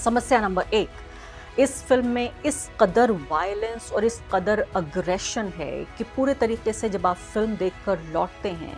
समस्या नंबर 1, इस फ़िल्म में इस कदर वायलेंस और इस कदर अग्रेशन है कि पूरे तरीके से जब आप फ़िल्म देखकर लौटते हैं,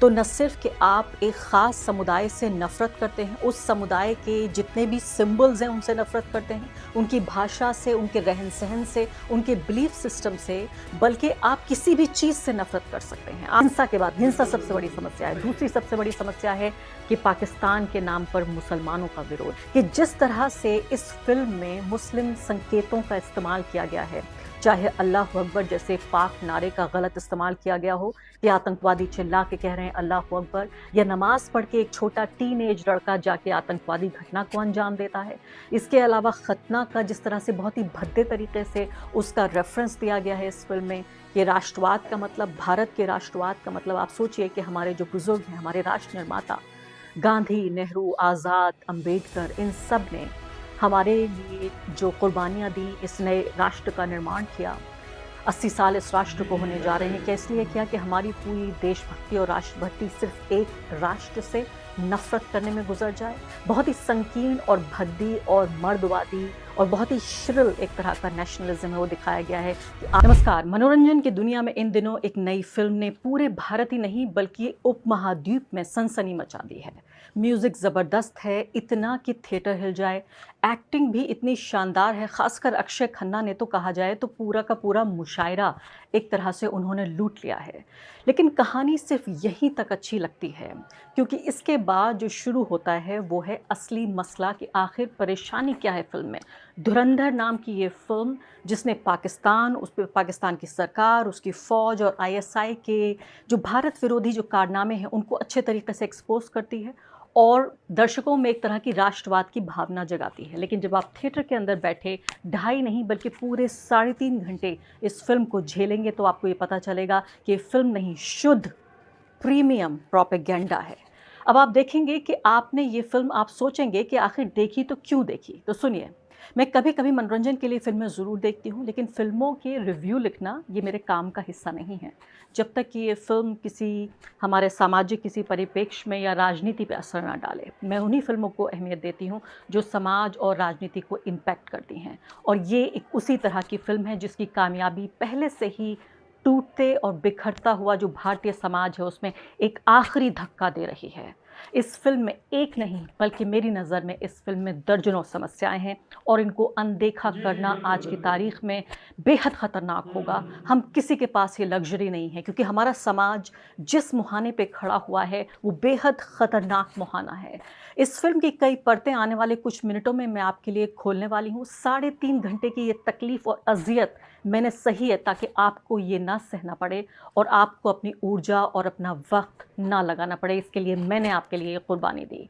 तो न सिर्फ़ कि आप एक ख़ास समुदाय से नफ़रत करते हैं, उस समुदाय के जितने भी सिंबल्स हैं उनसे नफ़रत करते हैं, उनकी भाषा से, उनके रहन-सहन से, उनके बिलीफ सिस्टम से, बल्कि आप किसी भी चीज़ से नफ़रत कर सकते हैं। हिंसा के बाद हिंसा सबसे बड़ी समस्या है। दूसरी सबसे बड़ी समस्या है कि पाकिस्तान के नाम पर मुसलमानों का विरोध, कि जिस तरह से इस फ़िल्म में मुस्लिम संकेतों का इस्तेमाल किया गया है, चाहे अल्लाह अकबर जैसे पाक नारे का गलत इस्तेमाल किया गया हो कि आतंकवादी चिल्ला के कह रहे हैं अल्लाह अकबर, या नमाज पढ़ के एक छोटा टीनेज लड़का जाके आतंकवादी घटना को अंजाम देता है। इसके अलावा खतना का जिस तरह से बहुत ही भद्दे तरीके से उसका रेफरेंस दिया गया है इस फिल्म में, कि राष्ट्रवाद का मतलब, भारत के राष्ट्रवाद का मतलब, आप सोचिए कि हमारे जो बुजुर्ग हैं, हमारे राष्ट्र निर्माता गांधी, नेहरू, आज़ाद, अंबेडकर, इन सब ने हमारे लिए जो कुर्बानियाँ दी, इस नए राष्ट्र का निर्माण किया। 80 साल इस राष्ट्र को होने जा रहे हैं। क्या इसलिए किया कि हमारी पूरी देशभक्ति और राष्ट्रभक्ति सिर्फ एक राष्ट्र से नफरत करने में गुजर जाए? बहुत ही संकीर्ण और भद्दी और मर्दवादी और बहुत ही श्रिल एक तरह का नेशनलिज्म है, वो दिखाया गया है। नमस्कार, मनोरंजन की दुनिया में इन दिनों एक नई फिल्म ने पूरे भारत ही नहीं बल्कि उपमहाद्वीप में सनसनी मचा दी है। म्यूजिक ज़बरदस्त है, इतना कि थिएटर हिल जाए। एक्टिंग भी इतनी शानदार है, खासकर अक्षय खन्ना ने तो कहा जाए तो पूरा का पूरा मुशायरा एक तरह से उन्होंने लूट लिया है। लेकिन कहानी सिर्फ यहीं तक अच्छी लगती है, क्योंकि इसके बाद जो शुरू होता है वो है असली मसला कि आखिर परेशानी क्या है फ़िल्म में। धुरंधर नाम की ये फ़िल्म, जिसने पाकिस्तान, उस पे पाकिस्तान की सरकार, उसकी फ़ौज और आईएसआई के जो भारत विरोधी जो कारनामे हैं उनको अच्छे तरीके से एक्सपोज़ करती है और दर्शकों में एक तरह की राष्ट्रवाद की भावना जगाती है। लेकिन जब आप थिएटर के अंदर बैठे 2.5 नहीं बल्कि पूरे 3.5 घंटे इस फ़िल्म को झेलेंगे, तो आपको ये पता चलेगा कि ये फ़िल्म नहीं, शुद्ध प्रीमियम प्रोपेगेंडा है। अब आप देखेंगे कि आपने ये फ़िल्म, आप सोचेंगे कि आखिर देखी तो क्यों देखी? तो सुनिए, मैं कभी-कभी मनोरंजन के लिए फ़िल्में ज़रूर देखती हूँ, लेकिन फ़िल्मों के रिव्यू लिखना ये मेरे काम का हिस्सा नहीं है। जब तक कि ये फ़िल्म किसी हमारे सामाजिक किसी परिप्रेक्ष्य में या राजनीति पे असर ना डाले, मैं उन्हीं फ़िल्मों को अहमियत देती हूँ जो समाज और राजनीति को इम्पैक्ट करती हैं। और ये एक उसी तरह की फ़िल्म है जिसकी कामयाबी पहले से ही टूटते और बिखरता हुआ जो भारतीय समाज है उसमें एक आखिरी धक्का दे रही है। इस फ़िल्म में एक नहीं बल्कि मेरी नज़र में इस फ़िल्म में दर्जनों समस्याएं हैं और इनको अनदेखा जी, करना जी, आज की बिल्कुल। तारीख में बेहद ख़तरनाक हुँ, होगा। हुँ। हम किसी के पास ये लग्ज़री नहीं है, क्योंकि हमारा समाज जिस मुहाने पे खड़ा हुआ है वो बेहद ख़तरनाक मुहाना है। इस फ़िल्म की कई परतें आने वाले कुछ मिनटों में मैं आपके लिए खोलने वाली हूँ। 3.5 घंटे की ये तकलीफ़ और अज़ियत मैंने सही है, ताकि आपको ये ना सहना पड़े और आपको अपनी ऊर्जा और अपना वक़्त ना लगाना पड़े। इसके लिए मैंने आपके लिए ये कुर्बानी दी।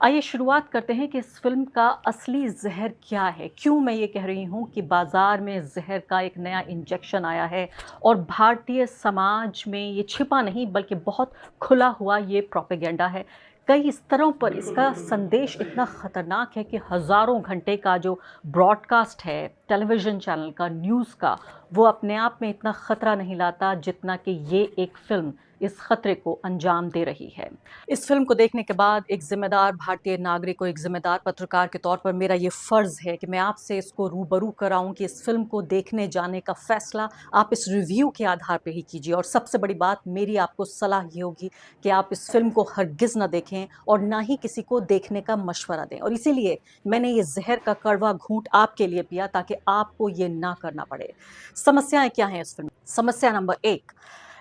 आइए शुरुआत करते हैं कि इस फ़िल्म का असली ज़हर क्या है? क्यों मैं ये कह रही हूँ कि बाज़ार में ज़हर का एक नया इंजेक्शन आया है और भारतीय समाज में ये छिपा नहीं बल्कि बहुत खुला हुआ ये प्रोपेगेंडा है। कई स्तरों पर बिल्कुल, इसका बिल्कुल। संदेश इतना ख़तरनाक है कि हज़ारों घंटे का जो ब्रॉडकास्ट है टेलीविज़न चैनल का, न्यूज़ का, वो अपने आप में इतना ख़तरा नहीं लाता जितना कि ये एक फ़िल्म इस ख़तरे को अंजाम दे रही है। इस फ़िल्म को देखने के बाद एक ज़िम्मेदार भारतीय नागरिक और एक ज़िम्मेदार पत्रकार के तौर पर मेरा ये फ़र्ज़ है कि मैं आपसे इसको रूबरू कराऊँ कि इस फ़िल्म को देखने जाने का फ़ैसला आप इस रिव्यू के आधार पे ही कीजिए। और सबसे बड़ी बात मेरी आपको सलाह ये होगी कि आप इस फ़िल्म को हरगिज़ ना देखें और ना ही किसी को देखने का मशवरा दें। और इसीलिए मैंने ये ज़हर का कड़वा घूँट आपके लिए पिया, ताकि आपको ये ना करना पड़े। समस्याएँ क्या हैं इस फ़िल्म में? समस्या नंबर 1,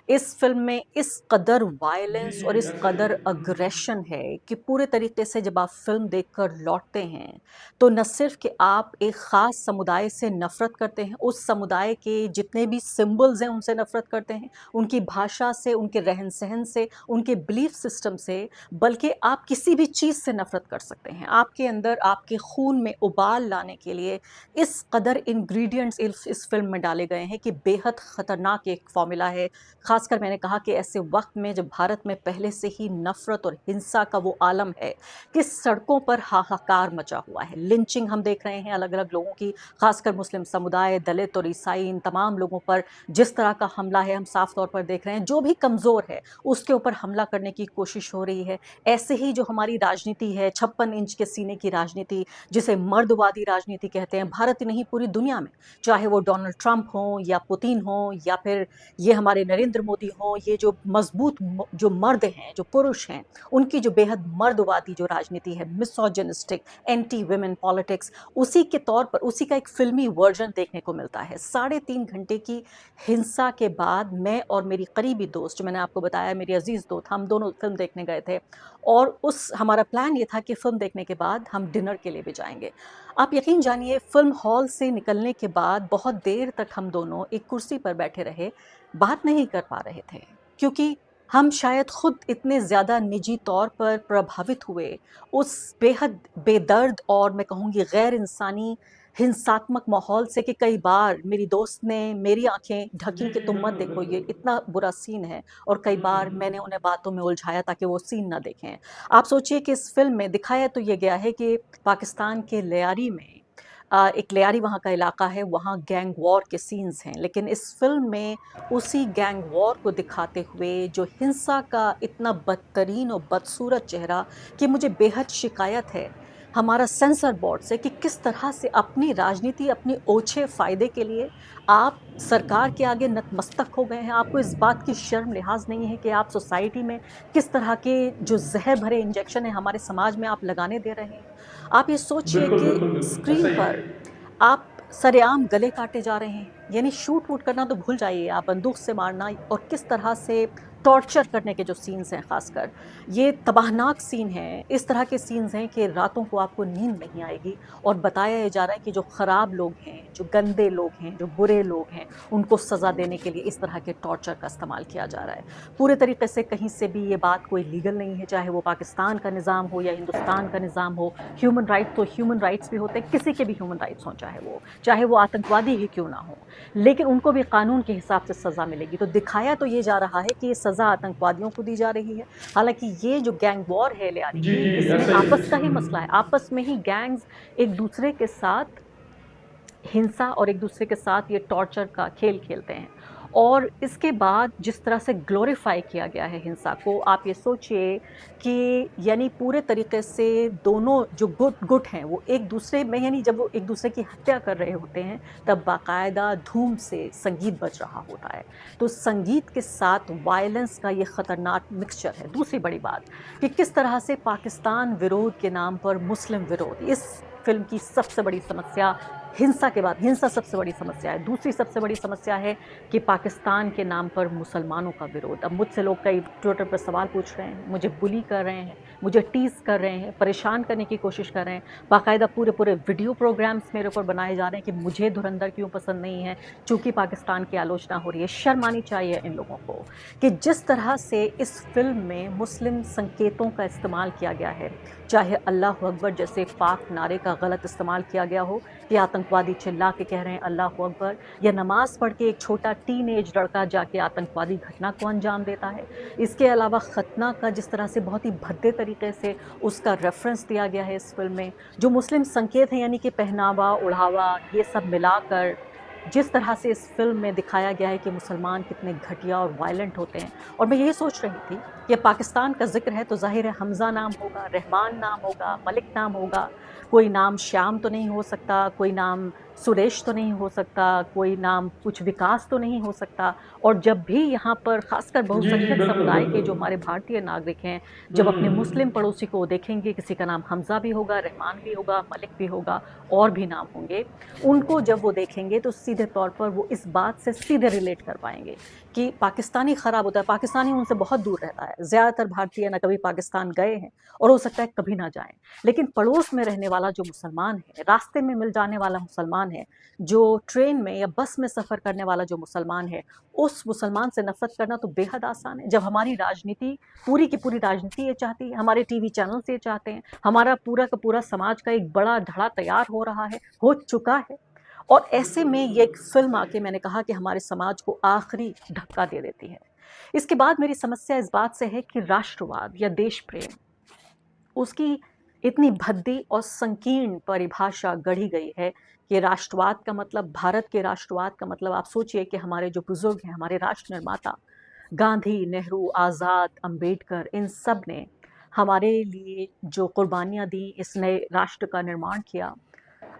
इस फ़िल्म में इस कदर जी, वायलेंस जी, और इस कदर बिल्कुल। अग्रेशन है कि पूरे तरीके से जब आप फ़िल्म देखकर लौटते हैं, तो न सिर्फ़ कि आप एक ख़ास समुदाय से नफ़रत करते हैं, उस समुदाय के जितने भी सिंबल्स हैं उनसे नफ़रत करते हैं, उनकी भाषा से, उनके रहन-सहन से, उनके बिलीफ सिस्टम से, बल्कि आप किसी भी चीज़ से नफ़रत कर सकते हैं। आपके अंदर, आपके खून में उबाल लाने के लिए इस कदर इंग्रीडिएंट्स इस फ़िल्म में डाले गए हैं कि बेहद ख़तरनाक एक फ़ॉर्मूला है। खासकर मैंने कहा कि ऐसे वक्त में जब भारत में पहले से ही नफरत और हिंसा का वो आलम है कि सड़कों पर हाहाकार मचा हुआ है। लिंचिंग हम देख रहे हैं अलग अलग लोगों की, खासकर मुस्लिम समुदाय, दलित और ईसाई, इन तमाम लोगों पर जिस तरह का हमला है हम साफ तौर पर देख रहे हैं। जो भी कमज़ोर है उसके ऊपर हमला करने की कोशिश हो रही है। ऐसे ही जो हमारी राजनीति है, 56 इंच के सीने की राजनीति, जिसे मर्दवादी राजनीति कहते हैं, भारत ही नहीं पूरी दुनिया में, चाहे वो डोनाल्ड ट्रंप हो या पुतिन हो या फिर ये हमारे नरेंद्र मोदी हो, ये जो मजबूत जो मर्द हैं, जो पुरुष हैं, उनकी जो बेहद मर्दवादी जो राजनीति है, मिसोजिनिस्टिक, एंटी वुमेन पॉलिटिक्स, उसी के तौर पर उसी का एक फिल्मी वर्जन देखने को मिलता है। 3.5 घंटे की हिंसा के बाद मैं और मेरी करीबी दोस्त, जो मैंने आपको बताया मेरी अजीज दोस्त, हम दोनों फिल्म देखने गए थे और उस हमारा प्लान ये था कि फिल्म देखने के बाद हम डिनर के लिए भी जाएंगे। आप यकीन जानिए, फिल्म हॉल से निकलने के बाद बहुत देर तक हम दोनों एक कुर्सी पर बैठे रहे, बात नहीं कर पा रहे थे, क्योंकि हम शायद खुद इतने ज़्यादा निजी तौर पर प्रभावित हुए उस बेहद बेदर्द और मैं कहूँगी गैर इंसानी हिंसात्मक माहौल से कि कई बार मेरी दोस्त ने मेरी आंखें ढकी कि तुम मत देखो, ये इतना बुरा सीन है, और कई बार मैंने उन्हें बातों में उलझाया ताकि वो सीन ना देखें। आप सोचिए कि इस फिल्म में दिखाया तो ये गया है कि पाकिस्तान के लियारी में एक लियारी वहाँ का इलाका है, वहाँ गैंग वॉर के सीन्स हैं, लेकिन इस फिल्म में उसी गैंग वॉर को दिखाते हुए जो हिंसा का इतना बदतरीन और बदसूरत चेहरा कि मुझे बेहद शिकायत है हमारा सेंसर बोर्ड से कि किस तरह से अपनी राजनीति, अपनी ओछे फ़ायदे के लिए आप सरकार के आगे नतमस्तक हो गए हैं। आपको इस बात की शर्म लिहाज नहीं है कि आप सोसाइटी में किस तरह के जो जहर भरे इंजेक्शन है हमारे समाज में आप लगाने दे रहे हैं। आप ये सोचिए बिल्कुल, कि बिल्कुल, बिल्कुल, ऐसा स्क्रीन ही है। पर आप सरेआम गले काटे जा रहे हैं, यानी शूट वूट करना तो भूल जाइए, आप बंदूक से मारना और किस तरह से टॉर्चर करने के जो सीन्स हैं, खासकर ये तबाहनाक सीन हैं। इस तरह के सीन्स हैं कि रातों को आपको नींद नहीं आएगी, और बताया ये जा रहा है कि जो ख़राब लोग हैं, जो गंदे लोग हैं, जो बुरे लोग हैं, उनको सज़ा देने के लिए इस तरह के टॉर्चर का इस्तेमाल किया जा रहा है। पूरे तरीके से कहीं से भी ये बात कोई लीगल नहीं है, चाहे वो पाकिस्तान का निज़ाम हो या हिंदुस्तान का निज़ाम हो। ह्यूमन राइट तो ह्यूमन राइट्स भी होते हैं, किसी के भी ह्यूमन राइट्स हों, चाहे वो आतंकवादी ही क्यों ना हो, लेकिन उनको भी कानून के हिसाब से सज़ा मिलेगी। तो दिखाया तो ये जा रहा है कि ये सज़ा आतंकवादियों को दी जा रही है, हालांकि ये जो गैंग वॉर है लियारी जी, की, जी, इसमें ऐसा ही है। आपस का ही मसला है, आपस में ही गैंग्स एक दूसरे के साथ हिंसा और एक दूसरे के साथ ये टॉर्चर का खेल खेलते हैं। और इसके बाद जिस तरह से ग्लोरीफाई किया गया है हिंसा को, आप ये सोचिए कि यानी पूरे तरीके से दोनों जो गुट हैं वो एक दूसरे में, यानी जब वो एक दूसरे की हत्या कर रहे होते हैं तब बाकायदा धूम से संगीत बज रहा होता है। तो संगीत के साथ वायलेंस का ये ख़तरनाक मिक्सचर है। दूसरी बड़ी बात कि किस तरह से पाकिस्तान विरोध के नाम पर मुस्लिम विरोध, इस फिल्म की सबसे बड़ी समस्या हिंसा के बाद, हिंसा सबसे बड़ी समस्या है। दूसरी सबसे बड़ी समस्या है कि पाकिस्तान के नाम पर मुसलमानों का विरोध। अब मुझसे लोग कई ट्विटर पर सवाल पूछ रहे हैं, मुझे बुली कर रहे हैं, मुझे टीज़ कर रहे हैं, परेशान करने की कोशिश कर रहे हैं, बाकायदा पूरे वीडियो प्रोग्राम्स मेरे ऊपर बनाए जा रहे हैं कि मुझे धुरंधर क्यों पसंद नहीं है, चूँकि पाकिस्तान की आलोचना हो रही है। शर्म आनी चाहिए इन लोगों को कि जिस तरह से इस फिल्म में मुस्लिम संकेतों का इस्तेमाल किया गया है, चाहे अल्लाह अकबर जैसे पाक नारे का गलत इस्तेमाल किया गया हो, कि आतंकवादी चिल्ला के कह रहे हैं अल्लाह अकबर, या नमाज पढ़ के एक छोटा टीनेज लड़का जाके आतंकवादी घटना को अंजाम देता है। इसके अलावा खतना का जिस तरह से बहुत ही भद्दे तरीके से उसका रेफरेंस दिया गया है इस फिल्म में, जो मुस्लिम संकेत हैं यानी कि पहनावा, ओढ़ावा, ये सब मिलाकर जिस तरह से इस फिल्म में दिखाया गया है कि मुसलमान कितने घटिया और वायलेंट होते हैं। और मैं यही सोच रही थी कि पाकिस्तान का जिक्र है तो जाहिर है हमज़ा नाम होगा, रहमान नाम होगा, मलिक नाम होगा, कोई नाम श्याम तो नहीं हो सकता, कोई नाम सुरेश तो नहीं हो सकता, कोई नाम कुछ विकास तो नहीं हो सकता। और जब भी यहाँ पर खासकर जी, जी, बहुसंख्यक बिल्कुल, समुदाय के बिल्कुल। जो हमारे भारतीय नागरिक हैं, जब अपने हुँ। मुस्लिम पड़ोसी को देखेंगे, किसी का नाम हमज़ा भी होगा, रहमान भी होगा, मलिक भी होगा, और भी नाम होंगे, उनको जब वो देखेंगे तो सीधे तौर पर वो इस बात से सीधे रिलेट कर पाएंगे कि पाकिस्तानी ख़राब होता है, पाकिस्तानी उनसे बहुत दूर रहता है। ज़्यादातर भारतीय ना कभी पाकिस्तान गए हैं और हो सकता है कभी ना जाएं, लेकिन पड़ोस में रहने वाला जो मुसलमान है, रास्ते में मिल जाने वाला मुसलमान है, जो ट्रेन में या बस में सफ़र करने वाला जो मुसलमान है, उस मुसलमान से नफ़रत करना तो बेहद आसान है। जब हमारी राजनीति, पूरी की पूरी राजनीति ये चाहती है, हमारे टीवी चैनल्स ये चाहते हैं, हमारा पूरा का पूरा समाज का एक बड़ा धड़ा तैयार हो रहा है, हो चुका है, और ऐसे में ये एक फ़िल्म आके मैंने कहा कि हमारे समाज को आखिरी धक्का दे देती है। इसके बाद मेरी समस्या इस बात से है कि राष्ट्रवाद या देश प्रेम, उसकी इतनी भद्दी और संकीर्ण परिभाषा गढ़ी गई है कि राष्ट्रवाद का मतलब, भारत के राष्ट्रवाद का मतलब, आप सोचिए कि हमारे जो बुजुर्ग हैं, हमारे राष्ट्र निर्माता गांधी, नेहरू, आज़ाद, अंबेडकर, इन सब ने हमारे लिए जो कुर्बानियाँ दी, इस नए राष्ट्र का निर्माण किया।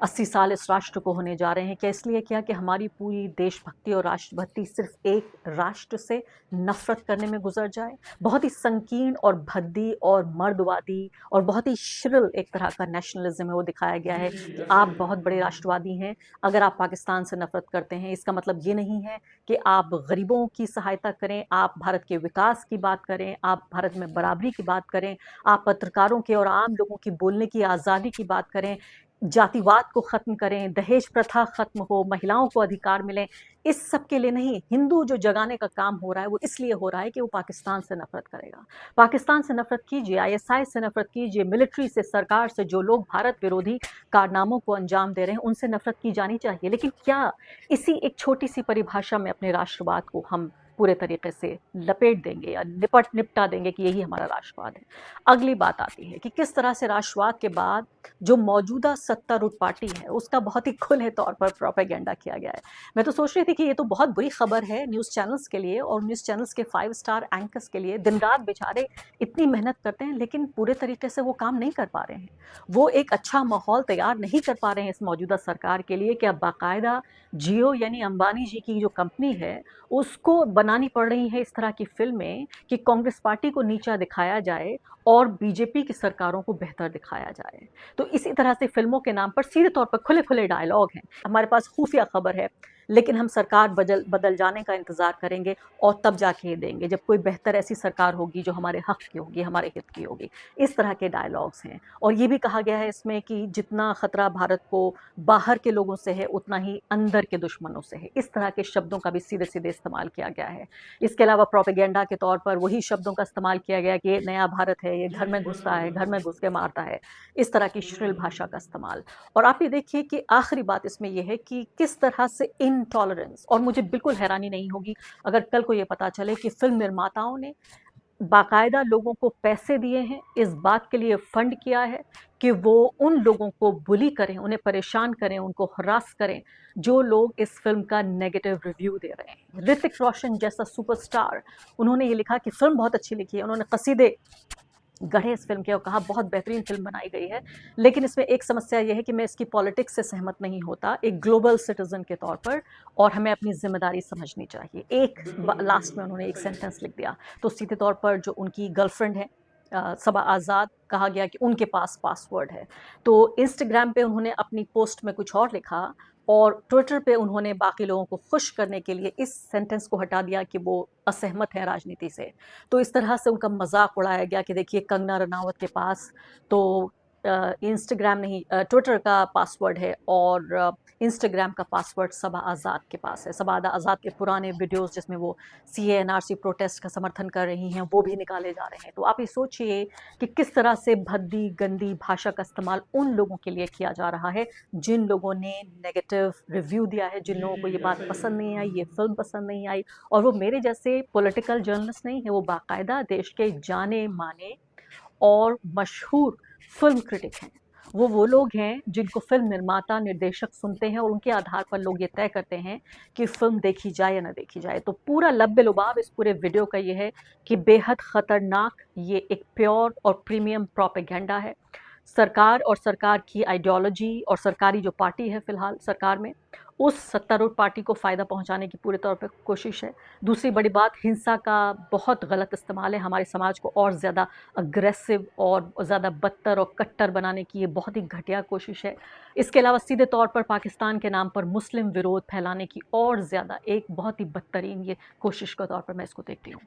80 साल इस राष्ट्र को होने जा रहे हैं। क्या इसलिए किया कि हमारी पूरी देशभक्ति और राष्ट्रभक्ति सिर्फ एक राष्ट्र से नफरत करने में गुजर जाए? बहुत ही संकीर्ण और भद्दी और मर्दवादी और बहुत ही श्रिल एक तरह का नेशनलिज्म है वो दिखाया गया है कि आप बहुत बड़े राष्ट्रवादी हैं अगर आप पाकिस्तान से नफरत करते हैं। इसका मतलब ये नहीं है कि आप गरीबों की सहायता करें, आप भारत के विकास की बात करें, आप भारत में बराबरी की बात करें, आप पत्रकारों के और आम लोगों की बोलने की आज़ादी की बात करें, जातिवाद को खत्म करें, दहेज प्रथा खत्म हो, महिलाओं को अधिकार मिले। इस सब के लिए नहीं, हिंदू जो जगाने का काम हो रहा है वो इसलिए हो रहा है कि वो पाकिस्तान से नफरत करेगा। पाकिस्तान से नफरत कीजिए, आईएसआई से नफरत कीजिए, मिलिट्री से, सरकार से, जो लोग भारत विरोधी कारनामों को अंजाम दे रहे हैं उनसे नफरत की जानी चाहिए। लेकिन क्या इसी एक छोटी सी परिभाषा में अपने राष्ट्रवाद को हम पूरे तरीके से लपेट देंगे या निपटा देंगे कि यही हमारा राष्ट्रवाद है? अगली बात आती है कि किस तरह से राष्ट्रवाद के बाद जो मौजूदा सत्तारूढ़ पार्टी है उसका बहुत ही खुले तौर पर प्रोपेगेंडा किया गया है। मैं तो सोच रही थी कि ये तो बहुत बुरी खबर है न्यूज़ चैनल्स के लिए और न्यूज़ चैनल्स के 5 स्टार एंकर्स के लिए। दिन रात बेचारे इतनी मेहनत करते हैं लेकिन पूरे तरीके से वो काम नहीं कर पा रहे हैं। वो एक अच्छा माहौल तैयार नहीं कर पा रहे हैं इस मौजूदा सरकार के लिए कि अब बाकायदा जियो यानी अंबानी जी की जो कंपनी है उसको बनानी पड़ रही है इस तरह की फिल्में कि कांग्रेस पार्टी को नीचा दिखाया जाए और बीजेपी की सरकारों को बेहतर दिखाया जाए। तो इसी तरह से फिल्मों के नाम पर सीधे तौर पर खुले-खुले डायलॉग हैं। हमारे पास खुफिया खबर है, लेकिन हम सरकार बदल जाने का इंतज़ार करेंगे और तब जाके ये देंगे जब कोई बेहतर ऐसी सरकार होगी जो हमारे हक़ की होगी, हमारे हित की होगी। इस तरह के डायलॉग्स हैं और ये भी कहा गया है इसमें कि जितना ख़तरा भारत को बाहर के लोगों से है, उतना ही अंदर के दुश्मनों से है। इस तरह के शब्दों का भी सीधे-सीधे इस्तेमाल किया गया है। इसके अलावा प्रोपेगेंडा के तौर पर वही शब्दों का इस्तेमाल किया गया कि ये नया भारत है, ये घर में घुसता है, घर में घुस के मारता है। इस तरह की श्रील भाषा का इस्तेमाल। और आप ये देखिए कि आखिरी बात इसमें ये है कि किस तरह से इनटॉलरेंस, और मुझे बिल्कुल हैरानी नहीं होगी अगर कल को ये पता चले कि फिल्म निर्माताओं ने बाकायदा लोगों को पैसे दिए हैं, इस बात के लिए फंड किया है कि वो उन लोगों को बुली करें, उन्हें परेशान करें, उनको हरास करें जो लोग इस फिल्म का नेगेटिव रिव्यू दे रहे हैं। ऋतिक रोशन जैसा सुपरस्टार, उन्होंने ये लिखा कि फिल्म बहुत अच्छी लिखी है, उन्होंने कसीदे गढ़े इस फिल्म के और कहा बहुत बेहतरीन फिल्म बनाई गई है। लेकिन इसमें एक समस्या यह है कि मैं इसकी पॉलिटिक्स से सहमत नहीं होता एक ग्लोबल सिटीजन के तौर पर, और हमें अपनी जिम्मेदारी समझनी चाहिए। एक लास्ट में उन्होंने एक सेंटेंस लिख दिया, तो सीधे तौर पर जो उनकी गर्लफ्रेंड है सबा आज़ाद, कहा गया कि उनके पास पासवर्ड है। तो इंस्टाग्राम पे उन्होंने अपनी पोस्ट में कुछ और लिखा और ट्विटर पे उन्होंने बाकी लोगों को खुश करने के लिए इस सेंटेंस को हटा दिया कि वो असहमत हैं राजनीति से। तो इस तरह से उनका मजाक उड़ाया गया कि देखिए कंगना रनावत के पास तो इंस्टाग्राम नहीं, ट्विटर का पासवर्ड है और इंस्टाग्राम का पासवर्ड सबा आज़ाद के पास है। सबा आज़ाद के पुराने वीडियोस जिसमें वो सीए एनआरसी प्रोटेस्ट का समर्थन कर रही हैं वो भी निकाले जा रहे हैं। तो आप ये सोचिए कि किस तरह से भद्दी गंदी भाषा का इस्तेमाल उन लोगों के लिए किया जा रहा है जिन लोगों ने नेगेटिव रिव्यू दिया है, जिन लोगों को ये बात पसंद नहीं आई, ये फिल्म पसंद नहीं आई। और वो मेरे जैसे पॉलिटिकल जर्नलिस्ट नहीं है, वो बाकायदा देश के जाने माने और मशहूर फिल्म क्रिटिक हैं। वो लोग हैं जिनको फिल्म निर्माता, निर्देशक सुनते हैं और उनके आधार पर लोग ये तय करते हैं कि फिल्म देखी जाए या ना देखी जाए। तो पूरा लब्बे-लुबाब इस पूरे वीडियो का ये है कि बेहद खतरनाक ये एक प्योर और प्रीमियम प्रोपेगेंडा है। सरकार और सरकार की आइडियोलॉजी और सरकारी जो पार्टी है फिलहाल सरकार में, उस सत्तारूढ़ पार्टी को फ़ायदा पहुंचाने की पूरे तौर पे कोशिश है। दूसरी बड़ी बात, हिंसा का बहुत गलत इस्तेमाल है, हमारे समाज को और ज़्यादा अग्रेसिव और ज़्यादा बदतर और कट्टर बनाने की ये बहुत ही घटिया कोशिश है। इसके अलावा सीधे तौर पर पाकिस्तान के नाम पर मुस्लिम विरोध फैलाने की और ज़्यादा एक बहुत ही बदतरीन ये कोशिश के तौर पर मैं इसको देखती हूँ।